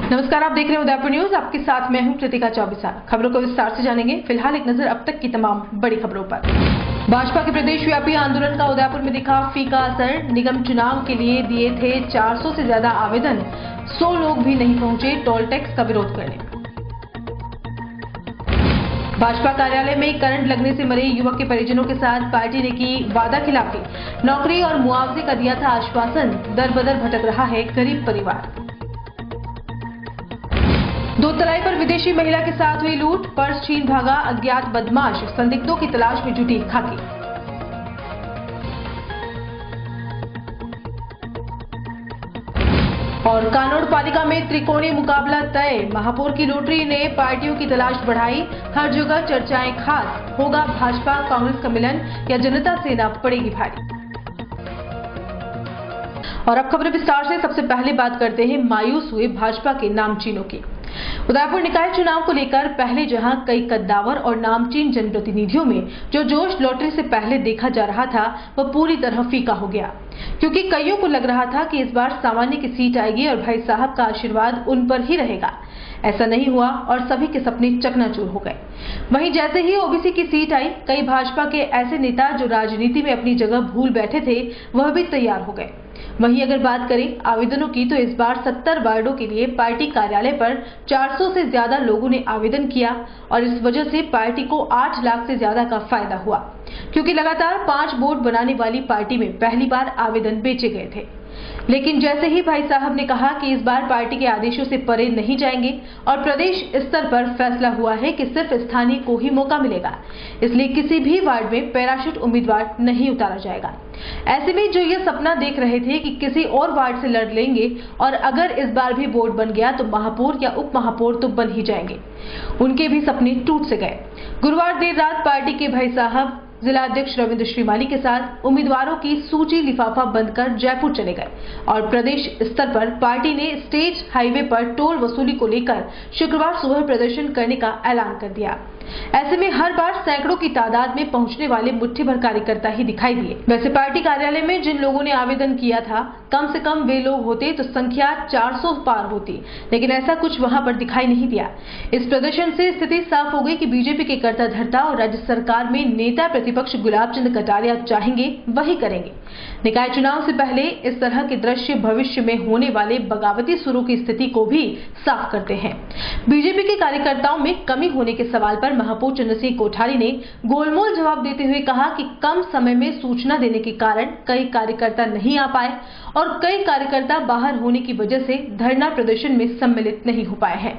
नमस्कार, आप देख रहे हैं उदयपुर न्यूज। आपके साथ मैं हूं कृतिका चौबीसार। खबरों को विस्तार से जानेंगे। फिलहाल एक नजर अब तक की तमाम बड़ी खबरों पर। भाजपा के प्रदेश व्यापी आंदोलन का उदयपुर में दिखा फीका असर। निगम चुनाव के लिए दिए थे 400 से ज्यादा आवेदन, 100 लोग भी नहीं पहुंचे टोल टैक्स का विरोध करने। भाजपा कार्यालय में करंट लगने से मरे युवक के परिजनों के साथ पार्टी ने की वादा खिलाफी। नौकरी और मुआवजे का दिया था आश्वासन, दर बदर भटक रहा है गरीब परिवार। दूधतलाई पर विदेशी महिला के साथ हुई लूट, पर्स छीन भागा अज्ञात बदमाश, संदिग्धों की तलाश में जुटी खाकी। और कानोड़ पालिका में त्रिकोणीय मुकाबला तय। महापौर की लॉटरी ने पार्टियों की तलाश बढ़ाई। हर जगह चर्चाएं खास, होगा भाजपा कांग्रेस का मिलन या जनता सेना पड़ेगी भारी। और अब खबर विस्तार से। सबसे पहले बात करते हैं मायूस हुए भाजपा के नामचीनों की। उदयपुर निकाय चुनाव को लेकर पहले जहां कई कद्दावर और नामचीन जनप्रतिनिधियों में जो जोश लॉटरी से पहले देखा जा रहा था, वह पूरी तरह फीका हो गया, क्योंकि कईयों को लग रहा था कि इस बार सामान्य की सीट आएगी और भाई साहब का आशीर्वाद उन पर ही रहेगा। ऐसा नहीं हुआ और सभी के सपने चकनाचूर हो गए। वहीं जैसे ही ओबीसी की सीट आई, कई भाजपा के ऐसे नेता जो राजनीति में अपनी जगह भूल बैठे थे, वह भी तैयार हो गए। वहीं अगर बात करें आवेदनों की, तो इस बार 70 वार्डों के लिए पार्टी कार्यालय पर 400 से ज्यादा लोगों ने आवेदन किया और इस वजह से पार्टी को 8 लाख से ज्यादा का फायदा हुआ, क्योंकि लगातार 5 बोर्ड बनाने वाली पार्टी में पहली बार आवेदन बेचे गए थे। लेकिन जैसे ही भाई साहब ने कहा कि इस बार पार्टी के आदेशों से परे नहीं जाएंगे और प्रदेश स्तर पर फैसला हुआ है कि सिर्फ स्थानीय को ही मौका मिलेगा, इसलिए किसी भी वार्ड में पैराशूट उम्मीदवार नहीं उतारा जाएगा। ऐसे में जो ये सपना देख रहे थे कि किसी और वार्ड से लड़ लेंगे और अगर इस बार भी बोर्ड बन गया तो महापौर या उप महापौर तो बन ही जाएंगे, उनके भी सपने टूट से गए। गुरुवार देर रात पार्टी के भाई साहब जिला अध्यक्ष रविंद्र श्रीमाली के साथ उम्मीदवारों की सूची लिफाफा बंद कर जयपुर चले गए और प्रदेश स्तर पर पार्टी ने स्टेट हाईवे पर टोल वसूली को लेकर शुक्रवार सुबह प्रदर्शन करने का ऐलान कर दिया। ऐसे में हर बार सैकड़ों की तादाद में पहुंचने वाले मुट्ठी भर कार्यकर्ता ही दिखाई दिए। वैसे पार्टी कार्यालय में जिन लोगों ने आवेदन किया था, कम से कम वे लोग होते तो संख्या 400 पार होती, लेकिन ऐसा कुछ वहां पर दिखाई नहीं दिया। इस प्रदर्शन से स्थिति साफ हो गई कि बीजेपी के कर्ता धर्ता और राज्य सरकार में नेता प्रतिपक्ष गुलाब चंद कटारिया चाहेंगे वही करेंगे। निकाय चुनाव से पहले इस तरह के दृश्य भविष्य में होने वाले बगावती सुरों की स्थिति को भी साफ करते हैं। बीजेपी के कार्यकर्ताओं में कमी होने के सवाल पर महापौर चंद्र सिंह कोठारी ने गोलमोल जवाब देते हुए कहा कि कम समय में सूचना देने के कारण कई कार्यकर्ता नहीं आ पाए और कई कार्यकर्ता बाहर होने की वजह से धरना प्रदर्शन में सम्मिलित नहीं हो पाए हैं।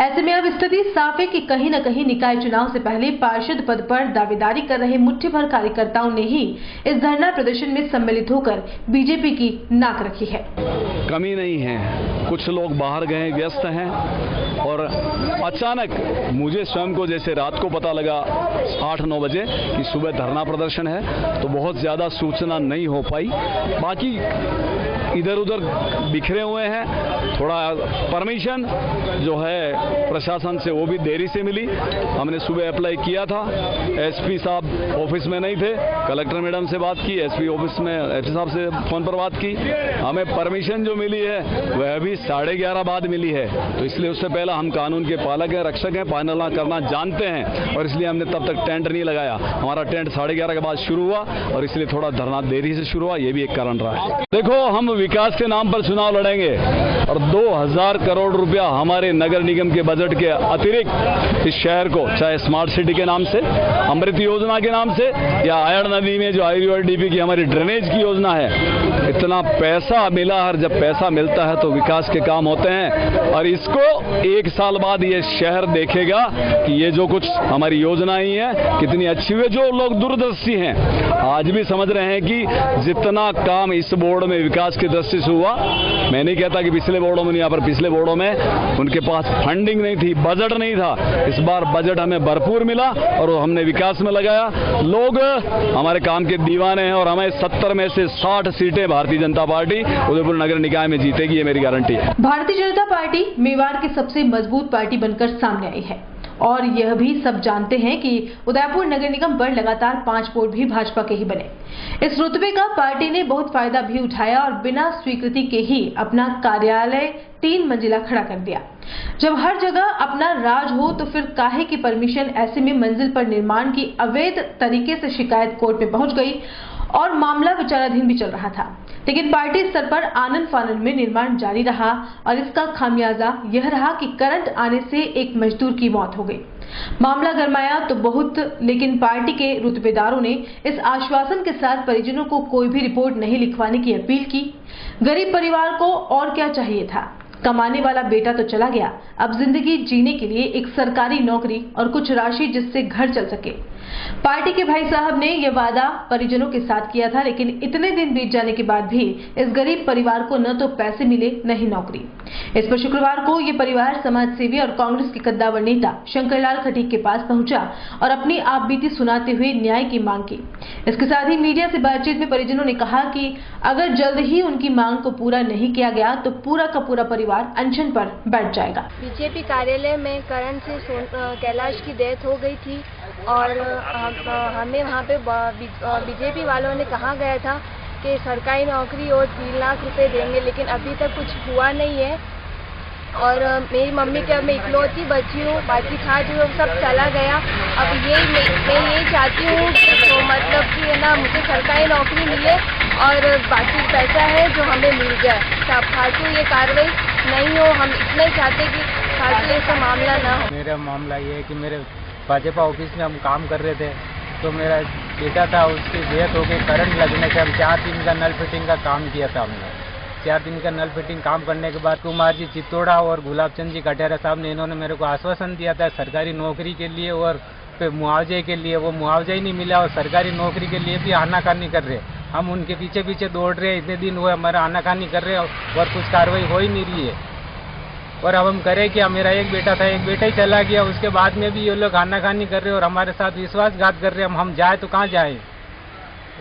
ऐसे में अब स्थिति साफ है कि कहीं न कहीं निकाय चुनाव से पहले पार्षद पद पर दावेदारी कर रहे मुट्ठी भर कार्यकर्ताओं ने ही इस धरना प्रदर्शन में सम्मिलित होकर बीजेपी की नाक रखी है। कमी नहीं है, कुछ लोग बाहर गए व्यस्त हैं और अचानक मुझे स्वयं को जैसे रात को पता लगा 8-9 बजे कि सुबह धरना प्रदर्शन है, तो बहुत ज्यादा सूचना नहीं हो पाई। बाकी इधर उधर बिखरे हुए हैं। थोड़ा परमिशन जो है प्रशासन से वो भी देरी से मिली। हमने सुबह अप्लाई किया था, एसपी साहब ऑफिस में नहीं थे, कलेक्टर मैडम से बात की, एसपी ऑफिस में एसपी साहब से फोन पर बात की। हमें परमिशन जो मिली है वह भी 11:30 बाद मिली है, तो इसलिए उससे पहले हम कानून के पालक हैं, रक्षक हैं, पालना करना जानते हैं और इसलिए हमने तब तक टेंट नहीं लगाया। हमारा टेंट 11:30 के बाद शुरू हुआ और इसलिए थोड़ा धरना देरी से शुरू हुआ, ये भी एक कारण रहा है। देखो, हम विकास के नाम पर चुनाव लड़ेंगे और 2000 करोड़ रुपया हमारे नगर निगम के बजट के अतिरिक्त इस शहर को, चाहे स्मार्ट सिटी के नाम से, अमृत योजना के नाम से या आयड़ नदी में जो IURDP की हमारी ड्रेनेज की योजना है, इतना पैसा मिला। हर जब पैसा मिलता है तो विकास के काम होते हैं और इसको 1 साल बाद ये शहर देखेगा कि ये जो कुछ हमारी योजनाएं हैं कितनी अच्छी हुई। जो लोग दूरदर्शी हैं आज भी समझ रहे हैं कि जितना काम इस बोर्ड में विकास की दृष्टि से हुआ, मैं नहीं कहता कि पिछले बोर्डों में नहीं, यहाँ पर पिछले बोर्डों में उनके पास फंडिंग नहीं थी, बजट नहीं था। इस बार बजट हमें भरपूर मिला और हमने विकास में लगाया। लोग हमारे काम के दीवाने हैं और हमें 70 में से 60 सीटें भारतीय जनता पार्टी उदयपुर नगर निकाय में जीतेगी, ये मेरी गारंटी है। भारतीय जनता पार्टी मेवाड़ की सबसे मजबूत पार्टी बनकर सामने आई है और यह भी सब जानते हैं कि उदयपुर नगर निगम पर लगातार 5 वोट भी भाजपा के ही बने। इस रुतबे का पार्टी ने बहुत फायदा भी उठाया और बिना स्वीकृति के ही अपना कार्यालय 3 मंजिला खड़ा कर दिया। जब हर जगह अपना राज हो तो फिर काहे की परमिशन। ऐसे में मंजिल पर निर्माण की अवैध तरीके से शिकायत कोर्ट में पहुंच गई और मामला विचाराधीन भी चल रहा था, लेकिन पार्टी स्तर पर आनन फानन में निर्माण जारी रहा और इसका खामियाजा यह रहा कि करंट आने से एक मजदूर की मौत हो गई। मामला गरमाया तो बहुत, लेकिन पार्टी के रुतबेदारों ने इस आश्वासन के साथ परिजनों को कोई भी रिपोर्ट नहीं लिखवाने की अपील की। गरीब परिवार को और क्या चाहिए था, कमाने वाला बेटा तो चला गया, अब जिंदगी जीने के लिए एक सरकारी नौकरी और कुछ राशि जिससे घर चल सके। पार्टी के भाई साहब ने यह वादा परिजनों के साथ किया था, लेकिन इतने दिन बीत जाने के बाद भी इस गरीब परिवार को न तो पैसे मिले न ही नौकरी। इस पर शुक्रवार को ये परिवार समाज सेवी और कांग्रेस के कद्दावर नेता शंकरलाल खटीक के पास पहुंचा और अपनी आपबीती सुनाते हुए न्याय की मांग की। इसके साथ ही मीडिया से बातचीत में परिजनों ने कहा कि अगर जल्द ही उनकी मांग को पूरा नहीं किया गया तो पूरा का पूरा परिवार अनशन पर बैठ जाएगा। बीजेपी कार्यालय में करण से कैलाश की डेथ हो गई थी और हमें वहाँ पे बीजेपी वालों ने कहा गया था कि सरकारी नौकरी और 3 लाख रुपए देंगे, लेकिन अभी तक कुछ हुआ नहीं है। और मेरी मम्मी के अब मैं इकलौती बची हूँ, बाकी था जो सब चला गया। अब मैं यही चाहती हूँ कि तो मतलब कि है ना, मुझे सरकारी नौकरी मिले और बाकी पैसा है जो हमें मिल जाए, फालतू ये कार्रवाई नहीं हो। हम इतना ही चाहते कि फालतू ऐसा मामला ना हो। मेरा मामला ये है कि मेरे भाजपा ऑफिस में हम काम कर रहे थे, तो मेरा बेटा था, उसकी डेथ हो गई करंट लगने से। हम 4 दिन का नल फिटिंग का काम किया था हमने। 4 दिन का नल फिटिंग काम करने के बाद कुमार जी चित्तौड़ा और गुलाब चंद जी कटेरा साहब ने इन्होंने मेरे को आश्वासन दिया था सरकारी नौकरी के लिए और मुआवजे के लिए। वो मुआवजा ही नहीं मिला और सरकारी नौकरी के लिए भी आनाकानी कर रहे। हम उनके पीछे पीछे दौड़ रहे, इतने दिन हुए हमारा आनाकानी कर रहे और कुछ कार्रवाई हो ही नहीं रही है। और अब हम करें क्या, मेरा एक बेटा था, एक बेटा ही चला गया, उसके बाद में भी ये लोग आनाकानी कर रहे और हमारे साथ विश्वासघात कर रहे। हम जाए तो कहाँ जाए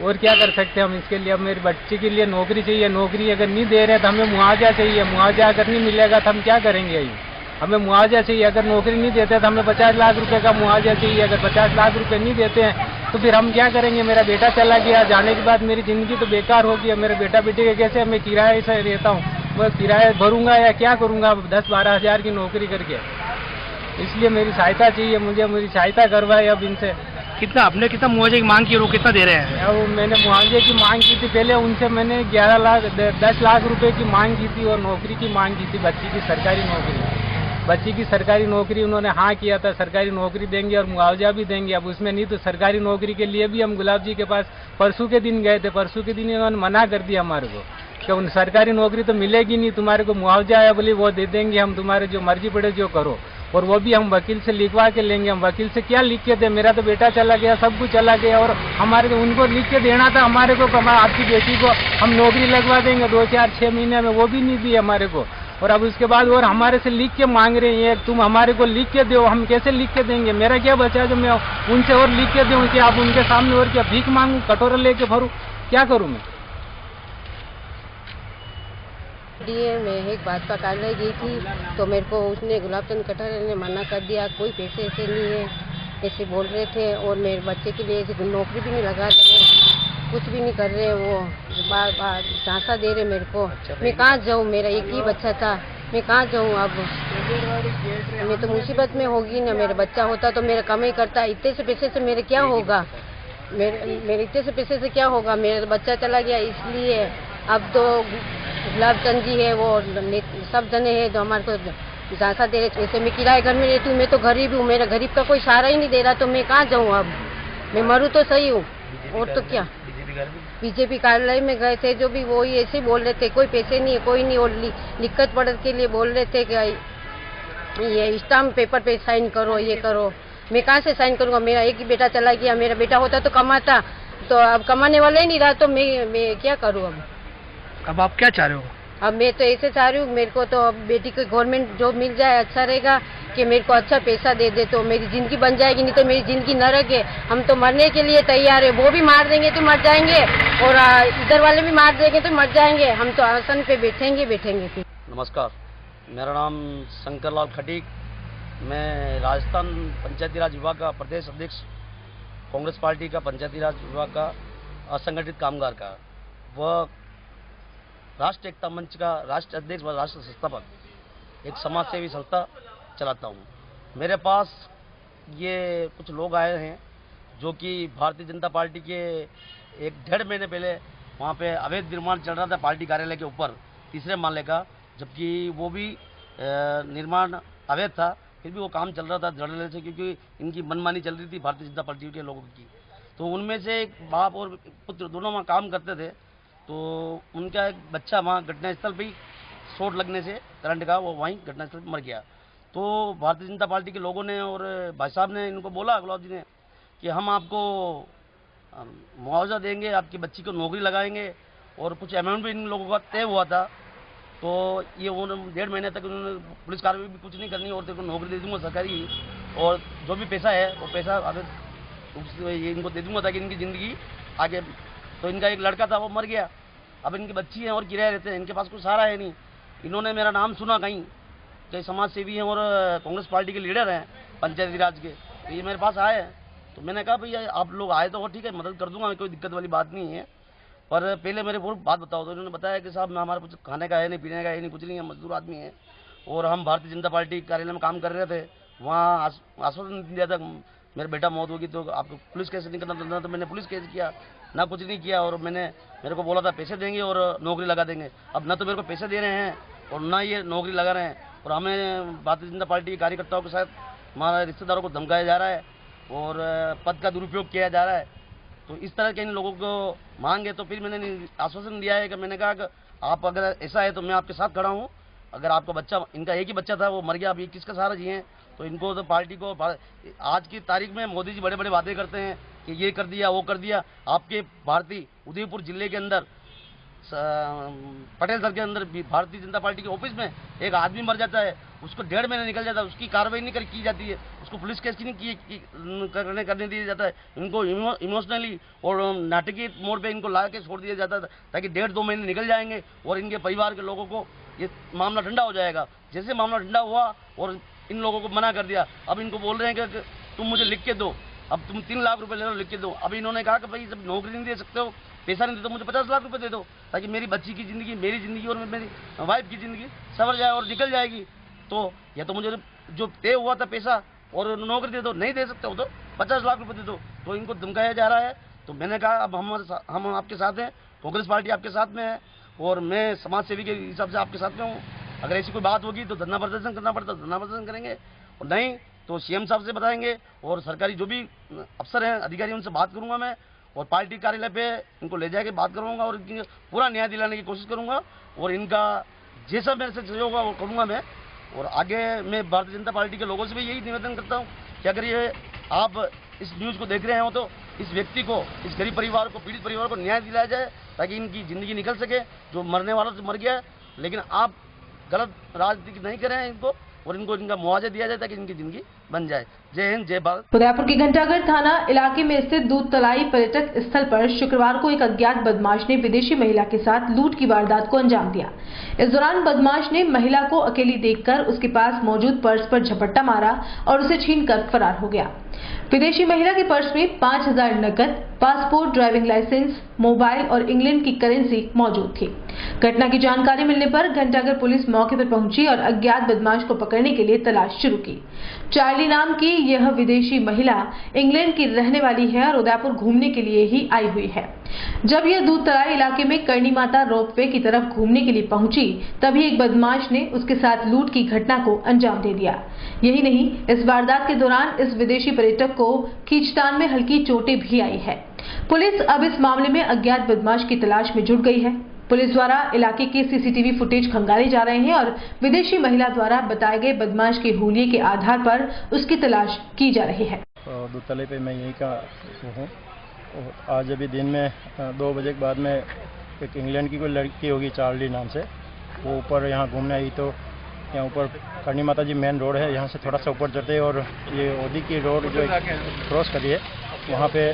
और क्या कर सकते हैं हम इसके लिए। अब मेरे बच्चे के लिए नौकरी चाहिए, नौकरी अगर नहीं दे रहे तो हमें मुआवजा चाहिए, मुआवजा अगर नहीं मिलेगा तो हम क्या करेंगे। हमें मुआवजा चाहिए, अगर नौकरी नहीं देते तो हमें 50 लाख रुपए का मुआवजा चाहिए। अगर 50 लाख रुपए नहीं देते हैं तो फिर हम क्या करेंगे। मेरा बेटा चला गया, जाने के बाद मेरी ज़िंदगी तो बेकार हो गया। मेरे बेटा बेटे के कैसे, मैं किराए से रहता हूँ, मैं किराया भरूंगा या क्या करूँगा 10-12 हज़ार की नौकरी करके। इसलिए मेरी सहायता चाहिए, मुझे मेरी सहायता करवाए। अब इनसे आपने कितना मुआवजे की मांग की और वो कितना दे रहे हैं? अब मैंने मुआवजे की मांग की थी पहले, उनसे मैंने 10 लाख रुपए की मांग की थी और नौकरी की मांग की थी, बच्ची की सरकारी नौकरी। बच्ची की सरकारी नौकरी उन्होंने हाँ किया था, सरकारी नौकरी देंगे और मुआवजा भी देंगे। अब उसमें नहीं तो सरकारी नौकरी के लिए भी हम गुलाब जी के पास परसों के दिन गए थे। परसों के दिन इन्होंने मना कर दिया हमारे को कि उन सरकारी नौकरी तो मिलेगी नहीं, तुम्हारे को मुआवजा है बोली वो दे देंगे, हम तुम्हारे जो मर्जी पड़े जो करो। और वो भी हम वकील से लिखवा के लेंगे। हम वकील से क्या लिख के दे, मेरा तो बेटा चला गया, सब कुछ चला गया और हमारे को उनको लिख के देना था हमारे को, आपकी बेटी को हम नौकरी लगवा देंगे 2-4-6 महीने में, वो भी नहीं दी हमारे को। और अब उसके बाद और हमारे से लिख के मांग रहे हैं, तुम हमारे को लिख के दो। हम कैसे लिख के देंगे, मेरा क्या बचा जो मैं उनसे और लिख के दूँ कि आप उनके सामने और क्या भीख मांगू, कटोरा लेके भरूँ, क्या करूँ मैं। मैं एक बात का कार्रवाई गई थी तो मेरे को उसने गुलाब चंद कटारे ने मना कर दिया, कोई पैसे ऐसे नहीं है ऐसे बोल रहे थे। और मेरे बच्चे के लिए ऐसे नौकरी भी नहीं लगा रहे, कुछ भी नहीं कर रहे, वो बार बार झांसा दे रहे मेरे को। मैं कहाँ जाऊँ, मेरा एक ही बच्चा था, मैं कहाँ जाऊँ। अब मैं तो मुसीबत में होगी ना, मेरा बच्चा होता तो मेरा कमाई करता, इतने से पैसे से मेरे क्या होगा, मेरे इतने से पैसे से क्या होगा। मेरा बच्चा चला गया इसलिए अब तो गुलाब चंद जी है, वो सब जने हैं जो हमारे को झांसा दे रहे। जैसे मैं किराए घर में रहती हूँ, मैं तो गरीब हूँ, मेरा गरीब का कोई सहारा ही नहीं दे रहा, तो मैं कहाँ जाऊँ। अब मैं मरूँ तो सही हूँ और तो क्या। बीजेपी कार्यालय में गए थे जो भी वो ही ऐसे ही बोल रहे थे, कोई पैसे नहीं है, कोई नहीं। और लिखत पढ़त के लिए बोल रहे थे कि ये स्टाम्प पेपर पे साइन करो, ये करो। मैं कहाँ से साइन करूँगा, मेरा एक ही बेटा चला गया। मेरा बेटा होता तो कमाता, तो अब कमाने वाला ही नहीं रहा, तो मैं क्या करूँ। अब आप क्या चाह रहे हो? अब मैं तो ऐसे चाह रही हूँ, मेरे को तो अब बेटी को गवर्नमेंट जॉब मिल जाए, अच्छा रहेगा कि मेरे को अच्छा पैसा दे दे तो मेरी जिंदगी बन जाएगी, नहीं तो मेरी जिंदगी नरक है। हम तो मरने के लिए तैयार है, वो भी मार देंगे तो मर जाएंगे और इधर वाले भी मार देंगे तो मर जाएंगे, हम तो आसन पे बैठेंगे फिर। नमस्कार, मेरा नाम शंकरलाल खटीक, मैं राजस्थान पंचायती राज विभाग का प्रदेश अध्यक्ष, कांग्रेस पार्टी का पंचायती राज विभाग का असंगठित कामगार का, वह राष्ट्र एकता मंच का राष्ट्र अध्यक्ष व राष्ट्र संस्थापक, एक समाज सेवी संस्था चलाता हूँ। मेरे पास ये कुछ लोग आए हैं जो कि भारतीय जनता पार्टी के 1-1.5 महीने पहले वहाँ पे अवैध निर्माण चल रहा था पार्टी कार्यालय के ऊपर 3रे माले का, जबकि वो भी निर्माण अवैध था, फिर भी वो काम चल रहा था धड़ल्ले से, क्योंकि इनकी मनमानी चल रही थी भारतीय जनता पार्टी के लोगों की। तो उनमें से एक बाप और पुत्र दोनों वहाँ काम करते थे, तो उनका एक बच्चा वहाँ घटनास्थल पर ही शॉट लगने से करंट का वो वहीं घटनास्थल पर मर गया। तो भारतीय जनता पार्टी के लोगों ने और भाई साहब ने इनको बोला, गुलाब जी ने, कि हम आपको मुआवजा देंगे, आपकी बच्ची को नौकरी लगाएंगे, और कुछ अमाउंट भी इन लोगों का तय हुआ था। तो ये उन्होंने 1.5 महीने तक उन्होंने पुलिस कार्रवाई भी कुछ नहीं करनी, और तेरे को नौकरी दे दूंगा सरकारी, और जो भी पैसा है वो पैसा ये इनको दे दूंगा ताकि इनकी ज़िंदगी आगे। तो इनका एक लड़का था वो मर गया, अब इनकी बच्ची है और किराए रहते हैं, इनके पास कुछ सहारा है नहीं। इन्होंने मेरा नाम सुना कहीं कि समाज सेवी हैं और कांग्रेस पार्टी के लीडर हैं पंचायती राज के, तो ये मेरे पास आए। तो मैंने कहा भैया आप लोग आए तो ठीक है, मदद कर दूंगा, कोई दिक्कत वाली बात नहीं है, पर पहले मेरे को बात बताओ। तो इन्होंने बताया कि साहब हमारे कुछ खाने का है नहीं, पीने का है नहीं, कुछ नहीं है, मजदूर आदमी है, और हम भारतीय जनता पार्टी कार्यालय में काम कर रहे थे, वहाँ आश्वासन दिया था मेरा बेटा मौत होगी तो आपको पुलिस केस नहीं करना था। तो मैंने पुलिस केस किया ना, कुछ नहीं किया, और मेरे को बोला था पैसे देंगे और नौकरी लगा देंगे। अब ना तो मेरे को पैसे दे रहे हैं और ना ये नौकरी लगा रहे हैं, और हमें भारतीय जनता पार्टी के कार्यकर्ताओं के साथ हमारे रिश्तेदारों को धमकाया जा रहा है और पद का दुरुपयोग किया जा रहा है। तो इस तरह के इन लोगों को मांग है। तो फिर मैंने आश्वासन दिया है कि मैंने कहा कि आप अगर ऐसा है तो मैं आपके साथ खड़ा हूँ, अगर आपका बच्चा, इनका एक ही बच्चा था वो मर गया, अभी किसका सहारा जिए, तो इनको तो पार्टी को, आज की तारीख में मोदी जी बड़े बड़े वादे करते हैं कि ये कर दिया वो कर दिया। आपके भारतीय उदयपुर जिले के अंदर पटेल सर के अंदर भारतीय जनता पार्टी के ऑफिस में एक आदमी मर जाता है, उसको 1.5 महीने निकल जाता है, उसकी कार्रवाई नहीं की जाती है, उसको पुलिस केस की नहीं करने दिया जाता है। इनको इमोशनली और नाटकीय मोड पे इनको ला के छोड़ दिया जाता है ताकि 1.5-2 महीने निकल जाएंगे और इनके परिवार के लोगों को ये मामला ठंडा हो जाएगा। जैसे मामला ठंडा हुआ और इन लोगों को मना कर दिया, अब इनको बोल रहे हैं कि तुम मुझे लिख के दो, अब तुम 3 लाख रुपए ले लो, लिख के दो। अभी इन्होंने कहा कि भाई जब नौकरी नहीं दे सकते हो, पैसा नहीं दे तो मुझे 50 लाख रुपए दे दो, ताकि मेरी बच्ची की ज़िंदगी, मेरी ज़िंदगी और मेरी वाइफ की ज़िंदगी संवर जाए और निकल जाएगी। तो या तो मुझे जो तय हुआ था पैसा और नौकरी दे दो, नहीं दे सकते हो तो 50 लाख रुपए दे दो। तो इनको धमकाया जा रहा है। तो मैंने कहा अब हम आपके साथ हैं, कांग्रेस पार्टी आपके साथ में है, और मैं समाज सेवी के हिसाब से आपके साथ में हूँ। अगर ऐसी कोई बात होगी तो धरना प्रदर्शन करना पड़ता है, धरना प्रदर्शन करेंगे, और नहीं तो सीएम साहब से बताएंगे, और सरकारी जो भी अफसर हैं, अधिकारी, उनसे बात करूंगा मैं, और पार्टी कार्यालय पे इनको ले जाके बात करूंगा और इनकी पूरा न्याय दिलाने की कोशिश करूंगा, और इनका जैसा मेरे से सहयोग होगा वो करूंगा मैं। और आगे मैं भारतीय जनता पार्टी के लोगों से भी यही निवेदन करता हूँ कि अगर ये आप इस न्यूज़ को देख रहे हो तो इस व्यक्ति को, इस गरीब परिवार को, पीड़ित परिवार को न्याय दिलाया जाए ताकि इनकी ज़िंदगी निकल सके। जो मरने वाला तो मर गया है, लेकिन आप गलत राजनीति नहीं करें इनको, और इनको इनका मुआवजा दिया जाए ताकि इनकी ज़िंदगी बन जाए। जय हिंद, जय भारत। उदयपुर के घंटाघर थाना इलाके में स्थित दूध तलाई पर्यटक स्थल पर शुक्रवार को एक अज्ञात बदमाश ने विदेशी महिला के साथ लूट की वारदात को अंजाम दिया। इस दौरान बदमाश ने महिला को अकेली देखकर उसके पास मौजूद पर्स पर झपट्टा मारा और उसे छीनकर फरार हो गया। विदेशी महिला के पर्स में 5000 नकद, पासपोर्ट, ड्राइविंग लाइसेंस, मोबाइल और इंग्लैंड की करेंसी मौजूद थी। घटना की जानकारी मिलने पर घंटाघर पुलिस मौके पर पहुंची और अज्ञात बदमाश को पकड़ने के लिए तलाश शुरू की। चार्ली नाम की यह विदेशी महिला इंग्लैंड की रहने वाली है और उदयपुर घूमने के लिए ही आई हुई है। जब यह दूध तलाई इलाके में करणी माता रोपवे की तरफ घूमने के लिए पहुंची, तभी एक बदमाश ने उसके साथ लूट की घटना को अंजाम दे दिया। यही नहीं, इस वारदात के दौरान इस विदेशी पर्यटक को खींचतान में हल्की चोटें भी आई है। पुलिस अब इस मामले में अज्ञात बदमाश की तलाश में जुट गई है। पुलिस द्वारा इलाके के सीसीटीवी फुटेज खंगाले जा रहे हैं और विदेशी महिला द्वारा बताए गए बदमाश के हुलिये के आधार पर उसकी तलाश की जा रही है। दूध तलाई पे मैं यही का हूँ। आज अभी दिन में 2 बजे के बाद में एक इंग्लैंड की कोई लड़की होगी चार्ली नाम से, वो ऊपर यहाँ घूमने आई। तो यहाँ ऊपर करणी माता जी मेन रोड है, यहाँ से थोड़ा सा ऊपर चढ़ते और ये ओदी की रोड जो क्रॉस करी है, वहाँ पे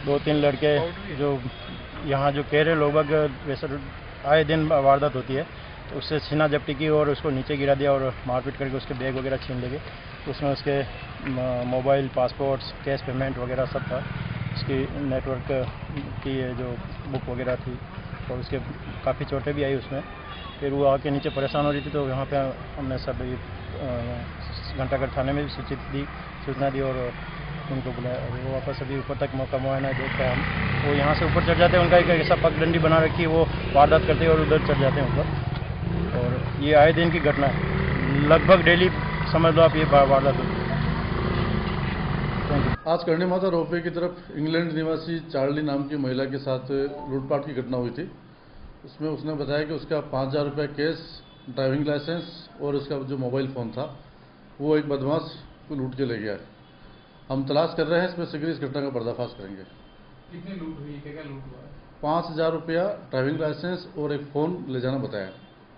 2-3 लड़के जो यहाँ जो कह रहे लोग वैसे आए दिन वारदात होती है, तो उससे छीना झपटी की और उसको नीचे गिरा दिया और मारपीट करके उसके बैग वगैरह छीन ले गए। उसमें उसके मोबाइल, पासपोर्ट्स, कैश पेमेंट वगैरह सब था। उसकी नेटवर्क की जो बुक वगैरह थी और उसके काफ़ी चोटें भी आई उसमें। फिर वो आके नीचे परेशान हो रही थी तो यहाँ पे हमने सब घंटाघर थाने में भी सूचना दी और उनको बुलाया और वो वापस अभी ऊपर तक मौका मुआयना देख कर हम वो यहाँ से ऊपर चढ़ जाते हैं। उनका एक ऐसा पगडंडी बना रखी है, वो वारदात करते हैं और उधर चढ़ जाते हैं ऊपर। और ये आए दिन की घटना है, लगभग डेली समझ लो आप ये वारदात होती है। आज करणी माता रोपवे की तरफ इंग्लैंड निवासी चार्ली नाम की महिला के साथ लूटपाट की घटना हुई थी। उसमें उसने बताया कि उसका 5,000 रुपये कैश, ड्राइविंग लाइसेंस और उसका जो मोबाइल फ़ोन था वो एक बदमाश को लूट के ले गया है। हम तलाश कर रहे हैं, इसमें शीघ्र इस घटना का पर्दाफाश करेंगे। कितनी लूट हुई, क्या लूट हुआ है? 5,000 रुपया, ड्राइविंग लाइसेंस और एक फ़ोन ले जाना बताया।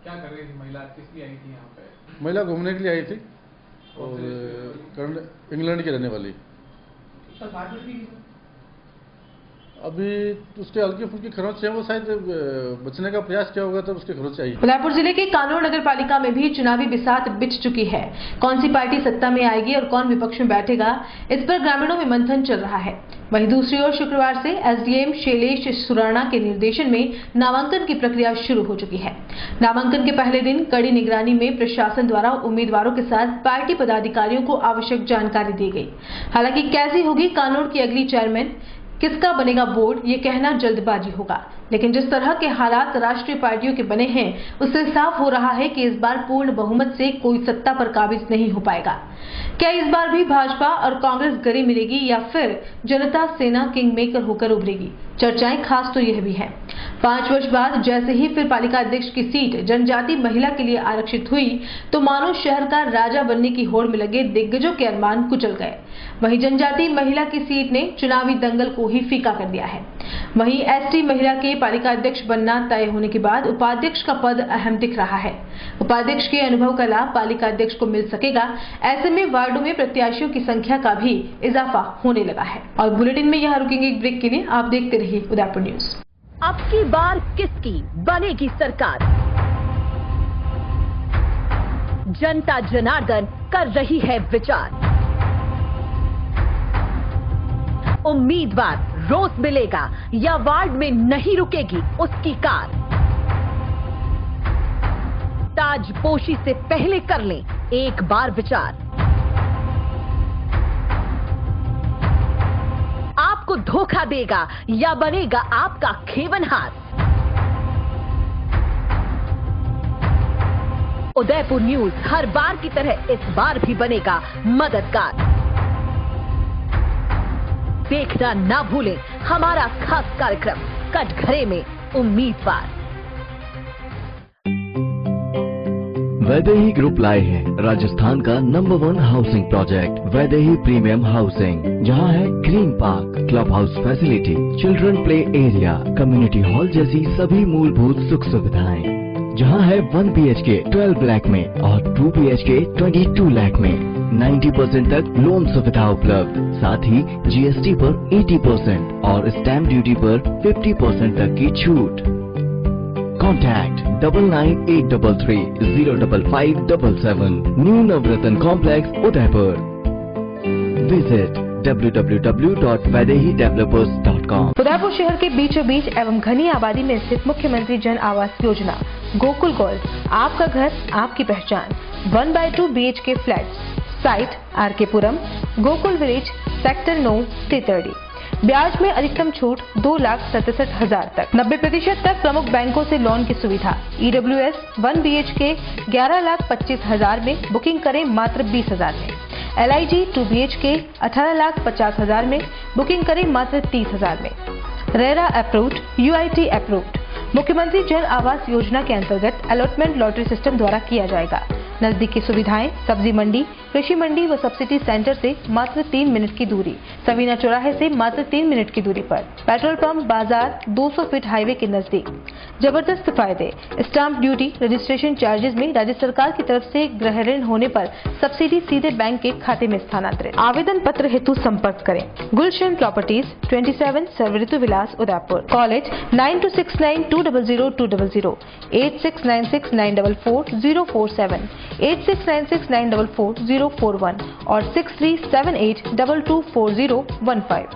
क्या कर रही थी महिला, किस लिए आई थी यहाँ पे? महिला घूमने के लिए आई थी और इंग्लैंड की रहने वाली। अभी उसके हल्की फुल्की खरोंच है, वो शायद बचने का प्रयास किया होगा तब उसके खरोंच आई। उदयपुर जिले के कानूर नगर पालिका में भी चुनावी बिसात बिछ चुकी है। कौन सी पार्टी सत्ता में आएगी और कौन विपक्ष में बैठेगा, इस पर ग्रामीणों में मंथन चल रहा है। वहीं दूसरी ओर शुक्रवार से एसडीएम शैलेश सुराणा के निर्देशन में नामांकन की प्रक्रिया शुरू हो चुकी है। नामांकन के पहले दिन कड़ी निगरानी में प्रशासन द्वारा उम्मीदवारों के साथ पार्टी पदाधिकारियों को आवश्यक जानकारी दी गई। हालांकि कैसी होगी कानूर की अगली चेयरमैन, किसका बनेगा बोर्ड, ये कहना जल्दबाजी होगा। लेकिन जिस तरह के हालात राष्ट्रीय पार्टियों के बने हैं, उससे साफ हो रहा है कि इस बार पूर्ण बहुमत से कोई सत्ता पर काबिज नहीं हो पाएगा। क्या इस बार भी भाजपा और कांग्रेस गले मिलेगी या फिर जनता सेना किंग मेकर होकर उभरेगी? चर्चाएं खास तो यह भी है। 5 वर्ष बाद जैसे ही फिर पालिका अध्यक्ष की सीट जनजाति महिला के लिए आरक्षित हुई तो मानो शहर का राजा बनने की होड़ में लगे दिग्गजों के अरमान कुचल गए। वहीं जनजाति महिला की सीट ने चुनावी दंगल को ही फीका कर दिया है। वहीं एसटी महिला के पालिका अध्यक्ष बनना तय होने के बाद उपाध्यक्ष का पद अहम दिख रहा है। उपाध्यक्ष के अनुभव का लाभ पालिका अध्यक्ष को मिल सकेगा। ऐसे में वार्डों में प्रत्याशियों की संख्या का भी इजाफा होने लगा है। और बुलेटिन में यहाँ रुकेंगे एक ब्रेक के लिए। आप देखते रहिए उदयपुर न्यूज। अब की बार किसकी बनेगी सरकार? जनता जनार्दन कर रही है विचार। उम्मीदवार रोज मिलेगा या वार्ड में नहीं रुकेगी उसकी कार? ताजपोशी से पहले कर लें एक बार विचार। आपको धोखा देगा या बनेगा आपका खेवनहार? उदयपुर न्यूज हर बार की तरह इस बार भी बनेगा मददगार। देखना ना भूलें हमारा खास कार्यक्रम कटघरे में उम्मीदवार। वैदेही ग्रुप लाए हैं राजस्थान का number 1 housing project Vaidehi premium housing, जहां है green park, club house facility, children play area, community hall जैसी सभी मूलभूत सुख सुविधाएं, जहां है 1 BHK 12 लाख में और 2 BHK 22 लाख में 90% तक लोन सुविधा उपलब्ध, साथ ही GST पर 80% और स्टैम्प ड्यूटी पर 50% तक की छूट। Contact 9983305577 New Navratna Complex Udaipur. Visit www.vaidehidevelopers.com। Udaipur शहर के बीचों बीच एवं घनी आबादी में स्थित मुख्यमंत्री जन आवास योजना गोकुल गोल्ड, आपका घर आपकी पहचान, 1/2 BHK फ्लैट, साइट RK पुरम, गोकुल विलेज, सेक्टर 9, तितरडी। ब्याज में अधिकतम छूट 2,67,000 तक, 90% तक प्रमुख बैंकों से लोन की सुविधा। EWS 1 BHK 11,25,000 में, बुकिंग करें मात्र 20,000 में। LIG 2 BHK 18,50,000 में, बुकिंग करें मात्र 30,000 में। RERA approved, UIT approved. मुख्यमंत्री जन आवास योजना के अंतर्गत अलॉटमेंट लॉटरी सिस्टम द्वारा किया जाएगा। नजदीकी सुविधाएं, सब्जी मंडी, कृषि मंडी व सब्सिडी सेंटर से मात्र 3 मिनट की दूरी, सवीना चौराहे से मात्र 3 मिनट की दूरी पर, पेट्रोल पंप, बाजार 200 फीट हाईवे के नजदीक। जबरदस्त फायदे, स्टाम्प ड्यूटी, रजिस्ट्रेशन चार्जेस में राज्य सरकार की तरफ से गृह ऋण होने पर सब्सिडी सीधे बैंक के खाते में स्थानांतरित। आवेदन पत्र हेतु संपर्क करें गुलशन प्रॉपर्टीज, 27 सर्वऋतु विलास, उदयपुर। कॉलेज 9269200200, 8696944047, 8696944041 और 6378224015।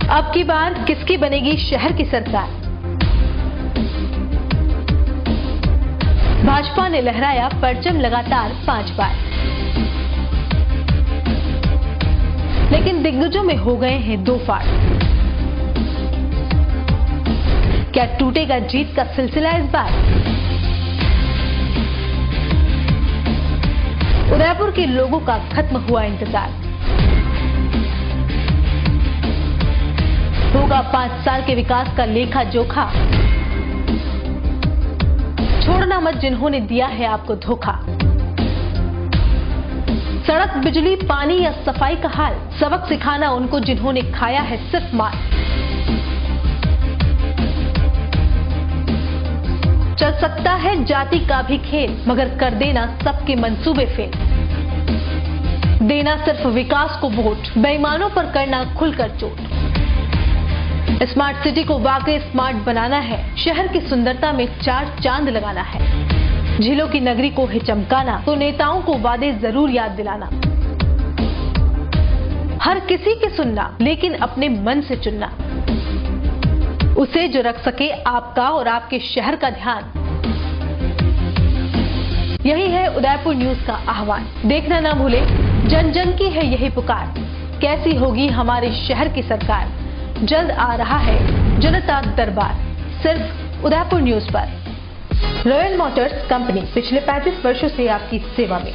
अब की बार किसकी बनेगी शहर की सरकार? भाजपा ने लहराया परचम लगातार 5 बार, लेकिन दिग्गजों में हो गए हैं 2 फाड़। क्या टूटेगा जीत का सिलसिला इस बार? उदयपुर के लोगों का खत्म हुआ इंतजार। होगा 5 साल के विकास का लेखा जोखा। छोड़ना मत जिन्होंने दिया है आपको धोखा। सड़क, बिजली, पानी या सफाई का हाल, सबक सिखाना उनको जिन्होंने खाया है सिर्फ मार। चल सकता है जाति का भी खेल, मगर कर देना सबके मंसूबे फेल। देना सिर्फ विकास को वोट, बेईमानों पर करना खुलकर चोट। स्मार्ट सिटी को वाकई स्मार्ट बनाना है, शहर की सुंदरता में 4 चांद लगाना है। झीलों की नगरी को है चमकाना, तो नेताओं को वादे जरूर याद दिलाना। हर किसी की सुनना, लेकिन अपने मन से चुनना, उसे जो रख सके आपका और आपके शहर का ध्यान। यही है उदयपुर न्यूज का आह्वान। देखना ना भूले, जन जन की है यही पुकार, कैसी होगी हमारे शहर की सरकार। जल्द आ रहा है जनता दरबार, सिर्फ उदयपुर न्यूज पर। रॉयल मोटर्स कंपनी पिछले 35 वर्षों से आपकी सेवा में।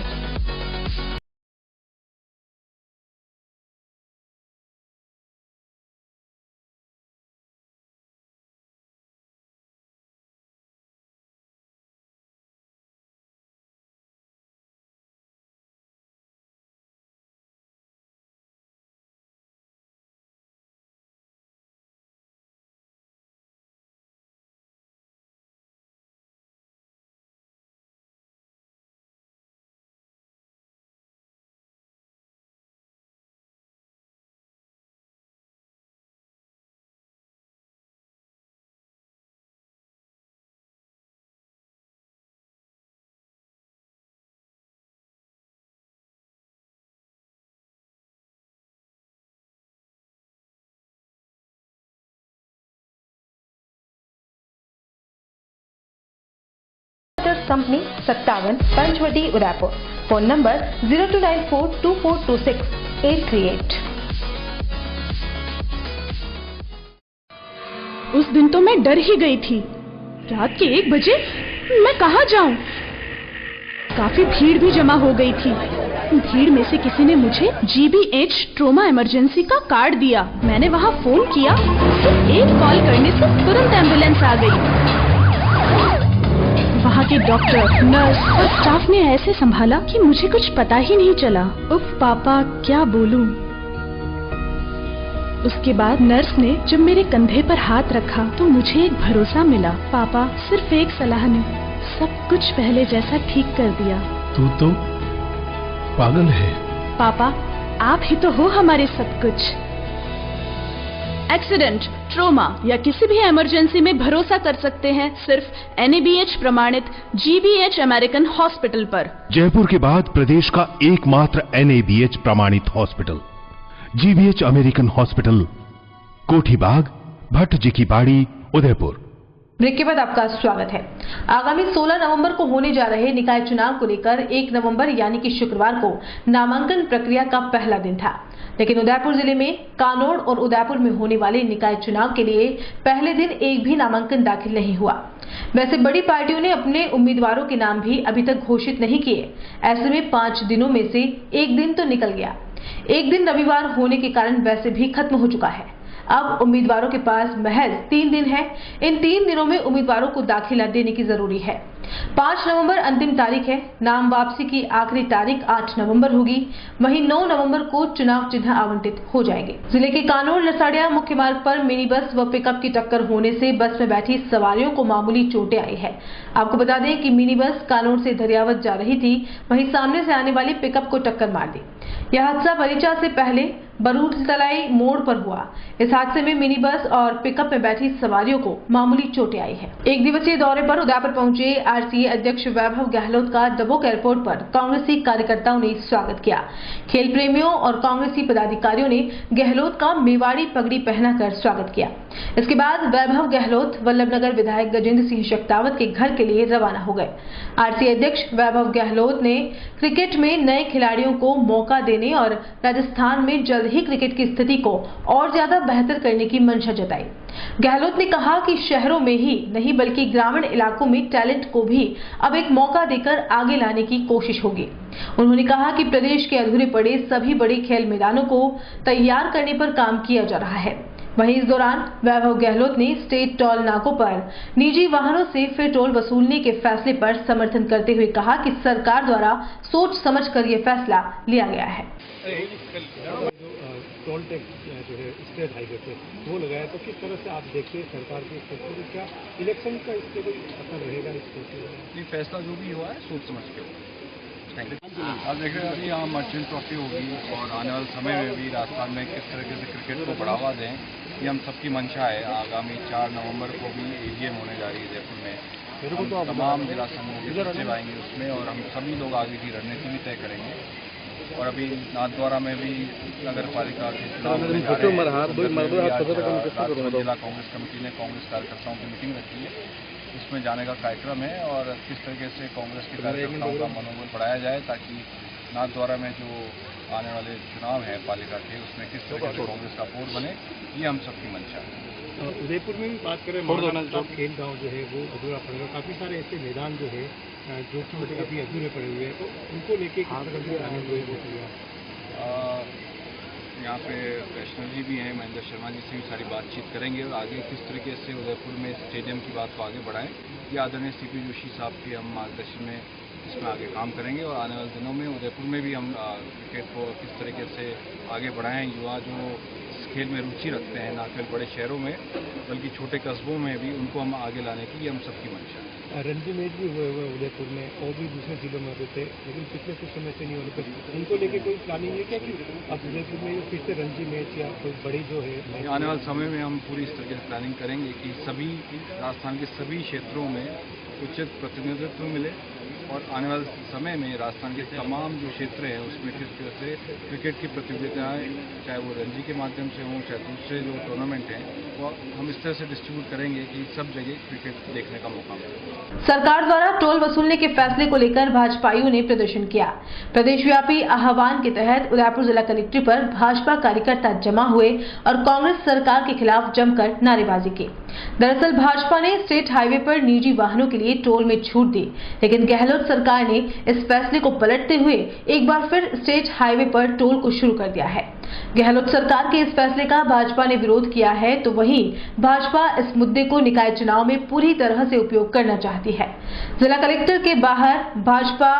Company 57 Panchvati Udaipur. Phone number 02942426-838। उस दिन तो मैं डर ही गई थी। रात के 1 बजे मैं कहाँ जाऊं? काफी भीड़ भी जमा हो गई थी। भीड़ में से किसी ने मुझे GBH ट्रोमा इमरजेंसी का कार्ड दिया। मैंने वहाँ फोन किया तो एक कॉल करने से तुरंत एम्बुलेंस आ गई। वहाँ के डॉक्टर, नर्स और स्टाफ ने ऐसे संभाला कि मुझे कुछ पता ही नहीं चला। उफ पापा, क्या बोलूं। उसके बाद नर्स ने जब मेरे कंधे पर हाथ रखा तो मुझे एक भरोसा मिला। पापा, सिर्फ एक सलाह ने सब कुछ पहले जैसा ठीक कर दिया। तू तो पागल है। पापा, आप ही तो हो हमारे सब कुछ। एक्सीडेंट, ट्रोमा या किसी भी इमरजेंसी में भरोसा कर सकते हैं सिर्फ NABH प्रमाणित GBH अमेरिकन हॉस्पिटल पर। जयपुर के बाद प्रदेश का एकमात्र NABH प्रमाणित हॉस्पिटल GBH अमेरिकन हॉस्पिटल, कोठी बाग, भट्ट जी की बाड़ी, उदयपुर। ब्रेक के बाद आपका स्वागत है। आगामी 16 नवंबर को होने जा रहे निकाय चुनाव को लेकर 1 नवंबर यानी कि शुक्रवार को नामांकन प्रक्रिया का पहला दिन था, लेकिन उदयपुर जिले में कानोड़ और उदयपुर में होने वाले निकाय चुनाव के लिए पहले दिन एक भी नामांकन दाखिल नहीं हुआ। वैसे बड़ी पार्टियों ने अपने उम्मीदवारों के नाम भी अभी तक घोषित नहीं किए। ऐसे में 5 दिनों में से एक दिन तो निकल गया। एक दिन रविवार होने के कारण वैसे भी खत्म हो चुका है। अब उम्मीदवारों के पास महज 3 दिन है। इन 3 दिनों में उम्मीदवारों को दाखिला देने की जरूरी है। 5 नवंबर अंतिम तारीख है। नाम वापसी की आखिरी तारीख 8 नवंबर होगी। वहीं 9 नवंबर को चुनाव चिन्ह आवंटित हो जाएंगे। जिले के कानोर लसाड़िया मुख्य मार्ग पर मिनी बस व पिकअप की टक्कर होने से बस में बैठी सवारियों को मामूली चोटें आई है। आपको बता दें कि मिनी बस कानोर से दरियावत जा रही थी, वहीं सामने से आने वाली पिकअप को टक्कर मार दी। यह हादसा बरीचा से पहले बरूट तलाई मोड़ पर हुआ। इस हादसे में मिनी बस और पिकअप में बैठी सवारियों को मामूली चोटें आई है। एक दिवसीय दौरे पर उदयपुर पहुंचे आरसीए अध्यक्ष वैभव गहलोत का डबोक एयरपोर्ट पर कांग्रेसी कार्यकर्ताओं ने स्वागत किया। खेल प्रेमियों और कांग्रेसी पदाधिकारियों ने गहलोत का मेवाड़ी पगड़ी पहनाकर स्वागत किया। इसके बाद वैभव गहलोत वल्लभनगर विधायक गजेंद्र सिंह शेखावत के घर के लिए रवाना हो गए। आरसीए अध्यक्ष वैभव गहलोत ने क्रिकेट में नए खिलाड़ियों को मौका देने और राजस्थान में जल्द ही क्रिकेट की स्थिति को और ज्यादा बेहतर करने की मंशा जताई। गहलोत ने कहा कि शहरों में ही नहीं बल्कि ग्रामीण इलाकों में टैलेंट को भी अब एक मौका देकर आगे लाने की कोशिश होगी। उन्होंने कहा कि प्रदेश के अधूरे पड़े सभी बड़े खेल मैदानों को तैयार करने पर काम किया जा रहा है। वहीं इस दौरान वैभव गहलोत ने स्टेट टोल नाकों पर निजी वाहनों से फिर टोल वसूलने के फैसले पर समर्थन करते हुए कहा कि सरकार द्वारा सोच समझकर यह फैसला लिया गया है। टोल टैक्स जो है स्टेट हाईवे पे वो लगाया, तो किस तरह से आप देखते हैं सरकार की फैसले, क्या इलेक्शन का इससे कोई असर रहेगा? इस फैसला जो भी हुआ है सोच समझ के हुआ। आप देख रहे हैं अभी यहाँ मर्चेंट ट्रॉफी होगी और आने वाले समय में भी राजस्थान में किस तरीके से क्रिकेट को बढ़ावा दें, ये हम सबकी मंशा है। आगामी 4 नवंबर को भी AGM होने जा रही है जयपुर में। तो तमाम जिला संघों के सचिव आएंगे उसमें और हम सभी लोग आगे की रणनीति भी तय करेंगे। और अभी नाथद्वारा में भी नगर पालिका के चुनाव होने जा रहे हैं। जिला कांग्रेस कमेटी ने कांग्रेस कार्यकर्ताओं की मीटिंग रखी है, उसमें जाने का कार्यक्रम है और किस तरीके से कांग्रेस के कार्यकर्ताओं का मनोबल बढ़ाया जाए ताकि नाथद्वारा में जो आने वाले चुनाव है पालिका के उसमें किस तरीके से कांग्रेस का वोट बने, ये हम सबकी मंशा है। उदयपुर में भी बात करें, खेल गाँव जो है वो अधूरा पड़ेगा। काफ़ी सारे ऐसे मैदान जो है जो कि अभी अधूरे पड़े हुए हैं, तो उनको लेके यहाँ पे वैष्णव जी भी हैं, महेंद्र शर्मा जी से भी सारी बातचीत करेंगे और आगे किस तरीके से उदयपुर में स्टेडियम की बात को आगे बढ़ाएं, ये आदरणीय CP जोशी साहब के हम मार्गदर्शन में इसमें आगे काम करेंगे। और आने वाले दिनों में उदयपुर में भी हम क्रिकेट को किस तरीके से आगे बढ़ाएं, युवा जो खेल में रुचि रखते हैं, ना केवल बड़े शहरों में बल्कि छोटे कस्बों में भी उनको हम आगे लाने की ये हम सबकी मंशा है। रणजी मैच भी हुए हुए उदयपुर में और भी दूसरे जिलों में होते थे, लेकिन पिछले कुछ समय से नहीं होने पर उनको लेके कोई प्लानिंग है क्या कि अब उदयपुर में फिर से रणजी मैच या कोई बड़ी जो है? आने वाले समय में हम पूरी इस तरीके से प्लानिंग करेंगे कि सभी राजस्थान के सभी क्षेत्रों में उचित प्रतिनिधित्व मिले और आने वाले समय में राजस्थान के तमाम जो क्षेत्र हैं उसमें किस तरह से क्रिकेट की प्रतियोगिताएं, चाहे वो रणजी के माध्यम से हों चाहे दूसरे जो टूर्नामेंट हैं, वो हम इस तरह से डिस्ट्रीब्यूट करेंगे कि सब जगह क्रिकेट देखने का मौका मिले। सरकार द्वारा टोल वसूलने के फैसले को लेकर भाजपाइयों ने प्रदर्शन किया। प्रदेशव्यापी आह्वान के तहत उदयपुर जिला कलेक्ट्रेट पर भाजपा कार्यकर्ता जमा हुए और कांग्रेस सरकार के खिलाफ जमकर नारेबाजी की। दरअसल भाजपा ने स्टेट हाईवे पर निजी वाहनों के लिए टोल में छूट दी, लेकिन गहलोत सरकार ने इस फैसले को पलटते हुए एक बार फिर स्टेट हाईवे पर टोल को शुरू कर दिया है। गहलोत सरकार के इस फैसले का भाजपा ने विरोध किया है, तो वहीं भाजपा इस मुद्दे को निकाय चुनाव में पूरी तरह से उपयोग करना चाहती है। जिला कलेक्टर के बाहर भाजपा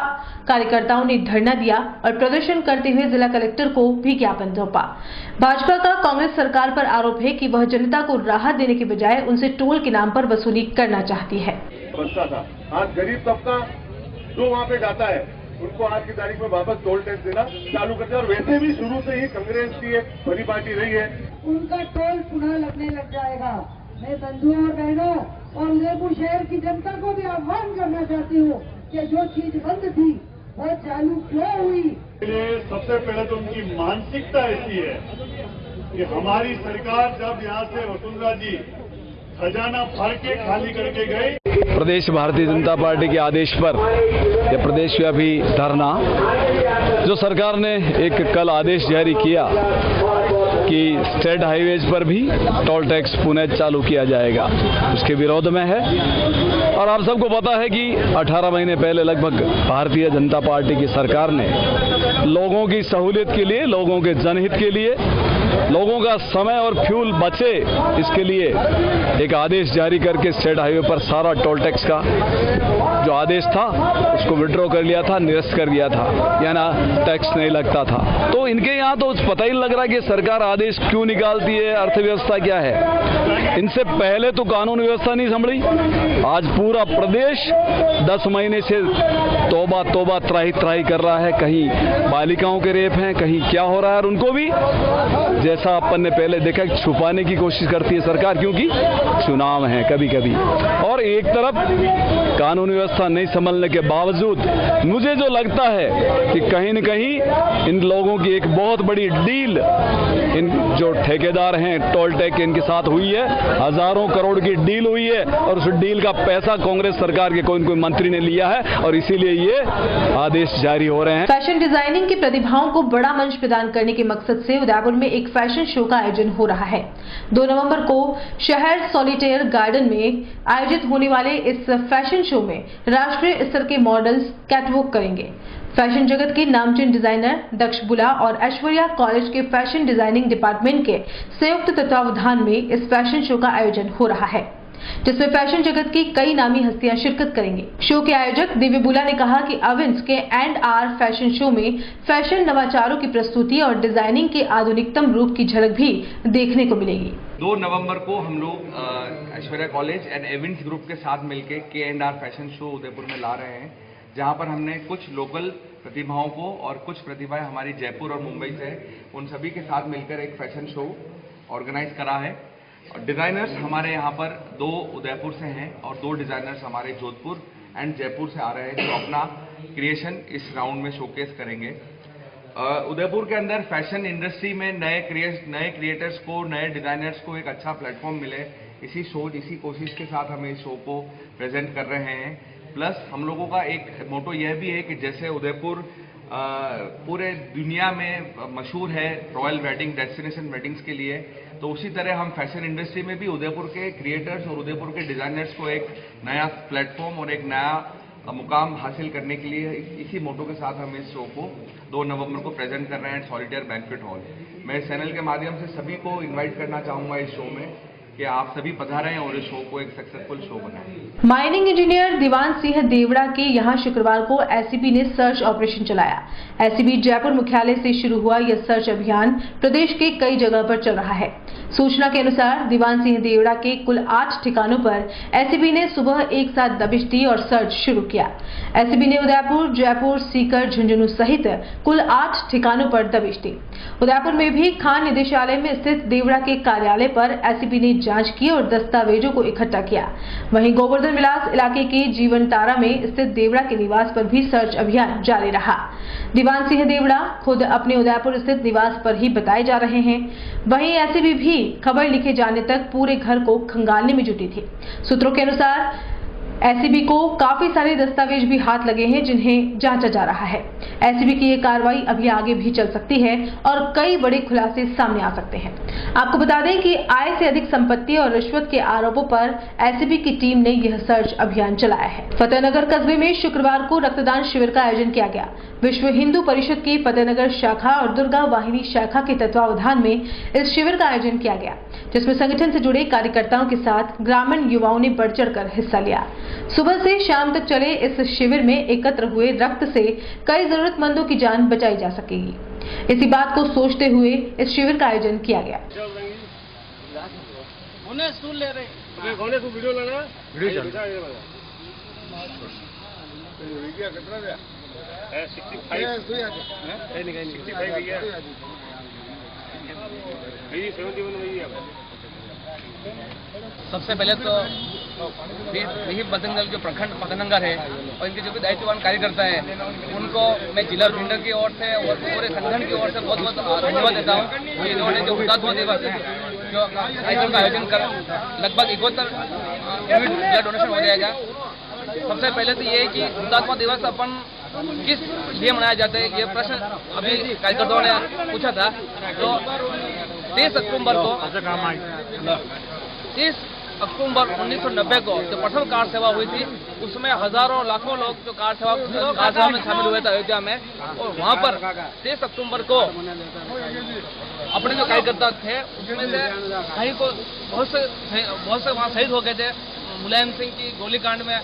कार्यकर्ताओं ने धरना दिया और प्रदर्शन करते हुए जिला कलेक्टर को भी ज्ञापन सौंपा। भाजपा का कांग्रेस सरकार पर आरोप है कि वह जनता को राहत देने के बजाय उनसे टोल के नाम पर वसूली करना चाहती है। आज गरीब तबका जो वहाँ पे जाता है उनको आज की तारीख में वापस टोल टैक्स देना चालू करते हैं और वैसे भी शुरू से ही कांग्रेस की एक बड़ी पार्टी रही है, उनका टोल पुनः लगने लग जाएगा। मैं बंधुओं और बहनों और उदयपुर शहर की जनता को भी आह्वान करना चाहती हूँ कि जो चीज बंद थी वो चालू क्यों हुई। सबसे पहले तो उनकी मानसिकता ऐसी है कि हमारी सरकार जब यहाँ से वसुंधरा जी खजाना भर के खाली करके गए, प्रदेश भारतीय जनता पार्टी के आदेश पर यह प्रदेशव्यापी धरना जो सरकार ने एक कल आदेश जारी किया कि स्टेट हाईवेज पर भी टोल टैक्स पुनः चालू किया जाएगा, उसके विरोध में है। और आप सबको पता है कि 18 महीने पहले लगभग भारतीय जनता पार्टी की सरकार ने लोगों की सहूलियत के लिए, लोगों के जनहित के लिए लोगों का समय और फ्यूल बचे, इसके लिए एक आदेश जारी करके स्टेट हाईवे पर सारा टोल टैक्स का जो आदेश था उसको विड्रॉ कर लिया था, निरस्त कर दिया था, यानी टैक्स नहीं लगता था। तो इनके यहाँ तो पता ही नहीं लग रहा कि सरकार आदेश क्यों निकालती है, अर्थव्यवस्था क्या है। इनसे पहले तो कानून व्यवस्था नहीं संभली, आज पूरा प्रदेश 10 महीने से तौबा तौबा त्राही त्राही कर रहा है। कहीं बालिकाओं के रेप हैं, कहीं क्या हो रहा है, और उनको भी जैसा अपन ने पहले देखा छुपाने की कोशिश करती है सरकार, क्योंकि चुनाव है कभी कभी। और एक तरफ कानून व्यवस्था नहीं संभलने के बावजूद मुझे जो लगता है कि कहीं न कहीं इन लोगों की एक बहुत बड़ी डील इन जो ठेकेदार हैं टोल टैक्स इनके साथ हुई है, हजारों करोड़ की डील हुई है, और उस डील का पैसा कांग्रेस सरकार के कोई न कोई मंत्री ने लिया है, और इसीलिए ये आदेश जारी हो रहे हैं। फैशन डिजाइनिंग की प्रतिभाओं को बड़ा मंच प्रदान करने के मकसद से उदयपुर में एक फैशन शो का आयोजन हो रहा है। 2 नवंबर को शहर सॉलिटेयर गार्डन में आयोजित होने वाले इस फैशन शो में राष्ट्रीय स्तर के मॉडल्स कैटवॉक करेंगे। फैशन जगत के नामचीन डिजाइनर दक्ष बुला और ऐश्वर्या कॉलेज के फैशन डिजाइनिंग डिपार्टमेंट के संयुक्त तत्वावधान में इस फैशन शो का आयोजन हो रहा है, जिसमें फैशन जगत की कई नामी हस्तियां शिरकत करेंगी। शो के आयोजक दिव्य बुला ने कहा कि अविंस के एंड फैशन शो में फैशन नवाचारों की प्रस्तुति और डिजाइनिंग के आधुनिकतम रूप की झलक भी देखने को मिलेगी। 2 नवंबर को हम लोग Aishwarya college and evince group के साथ मिलकर के&आर फैशन शो उदयपुर में ला रहे हैं, जहां पर हमने कुछ लोकल प्रतिभाओं को और कुछ प्रतिभाएं हमारी जयपुर और मुंबई से उन सभी के साथ मिलकर एक फैशन शो ऑर्गेनाइज करा है। और डिज़ाइनर्स हमारे यहाँ पर 2 उदयपुर से हैं और 2 डिज़ाइनर्स हमारे जोधपुर एंड जयपुर से आ रहे हैं, जो अपना क्रिएशन इस राउंड में शोकेस करेंगे। उदयपुर के अंदर फैशन इंडस्ट्री में नए क्रिएटर्स को, नए डिज़ाइनर्स को एक अच्छा प्लेटफॉर्म मिले, इसी कोशिश के साथ हम इस शो को प्रेजेंट कर रहे हैं। प्लस हम लोगों का एक मोटो यह भी है कि जैसे उदयपुर पूरे दुनिया में मशहूर है रॉयल वेडिंग डेस्टिनेशन वेडिंग्स के लिए, तो उसी तरह हम फैशन इंडस्ट्री में भी उदयपुर के क्रिएटर्स और उदयपुर के डिज़ाइनर्स को एक नया प्लेटफॉर्म और एक नया मुकाम हासिल करने के लिए इसी मोटो के साथ हम इस शो को 2 नवंबर को प्रेजेंट कर रहे हैं सॉलिटेयर बैंक्वेट हॉल। मैं इस चैनल के माध्यम से सभी को इन्वाइट करना चाहूँगा इस शो में कि आप सभी पधारें और इस शो को एक सक्सेसफुल शो बनाएं। माइनिंग इंजीनियर दीवान सिंह देवड़ा के यहां शुक्रवार को एसीबी ने सर्च ऑपरेशन चलाया। एसीबी जयपुर मुख्यालय से शुरू हुआ यह सर्च अभियान प्रदेश के कई जगह पर चल रहा है। सूचना के अनुसार दीवान सिंह देवड़ा के कुल 8 ठिकानों पर एसीबी ने सुबह एक साथ दबिश दी और सर्च शुरू किया। एसीबी ने उदयपुर, जयपुर, सीकर, झुंझुनू सहित कुल 8 ठिकानों पर दबिश दी। उदयपुर में भी खान निदेशालय में स्थित देवड़ा के कार्यालय पर एसीबी ने जांच की और दस्तावेजों को इकट्ठा किया। वहीं गोवर्धन विलास इलाके के जीवन तारा में स्थित देवड़ा के निवास पर भी सर्च अभियान जारी रहा। दीवान सिंह देवड़ा खुद अपने उदयपुर स्थित निवास पर ही बताए जा रहे हैं। वहीं एसीबी भी खबर लिखे जाने तक पूरे घर को खंगालने में जुटी थी। सूत्रों के अनुसार एसीबी को काफी सारे दस्तावेज भी हाथ लगे हैं, जिन्हें जांचा जा रहा है। एसीबी की ये कार्रवाई अभी आगे भी चल सकती है और कई बड़े खुलासे सामने आ सकते हैं। आपको बता दें कि आय से अधिक संपत्ति और रिश्वत के आरोपों पर एसीबी की टीम ने यह सर्च अभियान चलाया है। फतेहनगर कस्बे में शुक्रवार को रक्तदान शिविर का आयोजन किया गया। विश्व हिंदू परिषद की फतेहनगर शाखा और दुर्गा वाहिनी शाखा के तत्वावधान में इस शिविर का आयोजन किया गया, जिसमें संगठन से जुड़े कार्यकर्ताओं के साथ ग्रामीण युवाओं ने बढ़ चढ़कर हिस्सा लिया। सुबह से शाम तक चले इस शिविर में एकत्र हुए रक्त से कई जरूरतमंदों की जान बचाई जा सकेगी। इसी बात को सोचते हुए इस शिविर का आयोजन किया गया। सबसे पहले तो विहिप बजरंग जो प्रखंड फतेहनगर है और इनके जो भी दायित्ववान कार्यकर्ता है, उनको मैं जिला विंडर की ओर से और पूरे संगठन की ओर से बहुत बहुत धन्यवाद देता हूँ। इन्होंने जो हुतात्मा दिवस है जो कार्यक्रम का आयोजन कर लगभग 71 यूनिट ब्लड डोनेशन हो जाएगा। सबसे पहले तो ये है कि हुतात्मा दिवस अपन किस लिए मनाया जाता है, ये प्रश्न अभी कार्यकर्ताओं ने पूछा था। तो 30 अक्टूबर को 30 अक्टूबर 1990 को जो प्रथम कार सेवा हुई थी, उसमें हजारों लाखों लोग जो कार सेवा में शामिल हुए थे अयोध्या में, और वहाँ पर 23 अक्टूबर को अपने जो कार्यकर्ता थे उसमें से कहीं को बहुत से वहाँ शहीद हो गए थे। मुलायम सिंह की गोलीकांड में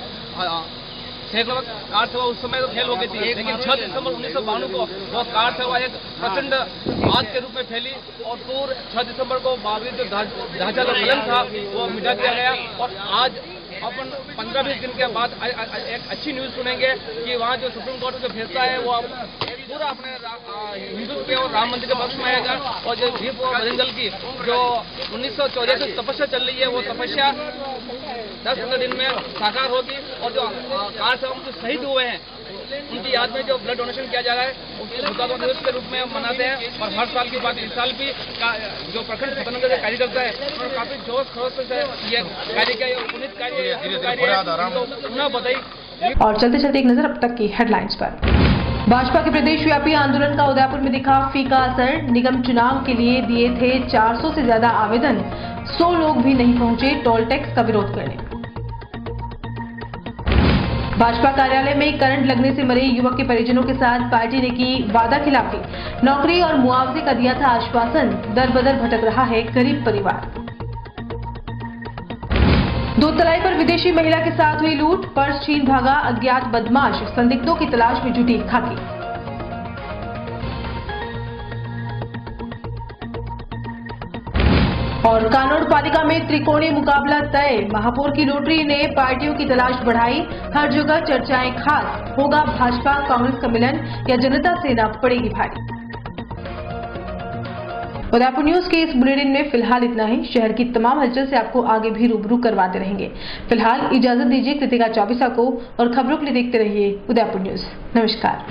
सैकड़ों कार सेवा उस समय तो फेल हो गई थी, लेकिन 6 दिसंबर 1992 को वो कार सेवा एक प्रचंड आग के रूप में फैली और पूरे 6 दिसंबर को बाबरी जो ढांचा विलन था वो मिटा दिया गया। और आज अपन 15-20 दिन के बाद एक अच्छी न्यूज़ सुनेंगे कि वहाँ जो सुप्रीम कोर्ट का जो फैसला है वो पूरा अपने हिंदुत्व के और राम मंदिर के पक्ष में आएगा। और जो भीम और बजरंग दल की जो 1984 से तपस्या चल रही है, वो तपस्या 10-15 दिन में साकार होगी। और जो कार सेवा में जो शहीद हुए हैं उनकी याद में जो ब्लड डोनेशन किया जा रहा है उसको हुतात्मा दिवस के रूप में मनाते हैं। और हर साल की बात इस साल भी जो प्रखंड पतनंगा के कार्यकर्ता है उन्होंने काफी जोश खरोश से ये कार्य किया, पुनित कार्य पुनः बताई। और चलते चलते एक नजर अब तक की हेडलाइंस पर। भाजपा के प्रदेश व्यापी आंदोलन का उदयपुर में दिखा फीका असर। निगम चुनाव के लिए दिए थे 400 से ज्यादा आवेदन, 100 लोग भी नहीं पहुंचे टोल टैक्स का विरोध करने। भाजपा कार्यालय में करंट लगने से मरे युवक के परिजनों के साथ पार्टी ने की वादा खिलाफी। नौकरी और मुआवजे का दिया था आश्वासन, दर बदर भटक रहा है गरीब परिवार। दूधतलाई पर विदेशी महिला के साथ हुई लूट, पर्स छीन भागा अज्ञात बदमाश, संदिग्धों की तलाश में जुटी खाकी। और कानोड़ पालिका में त्रिकोणीय मुकाबला तय, महापौर की लॉटरी ने पार्टियों की तलाश बढ़ाई। हर जगह चर्चाएं खास, होगा भाजपा कांग्रेस का मिलन या जनता सेना पड़ेगी भारी। उदयपुर न्यूज के इस बुलेटिन में फिलहाल इतना ही। शहर की तमाम हलचल से आपको आगे भी रूबरू करवाते रहेंगे। फिलहाल इजाजत दीजिए कृतिका चौबीसा को, और खबरों के लिए देखते रहिए उदयपुर न्यूज। नमस्कार।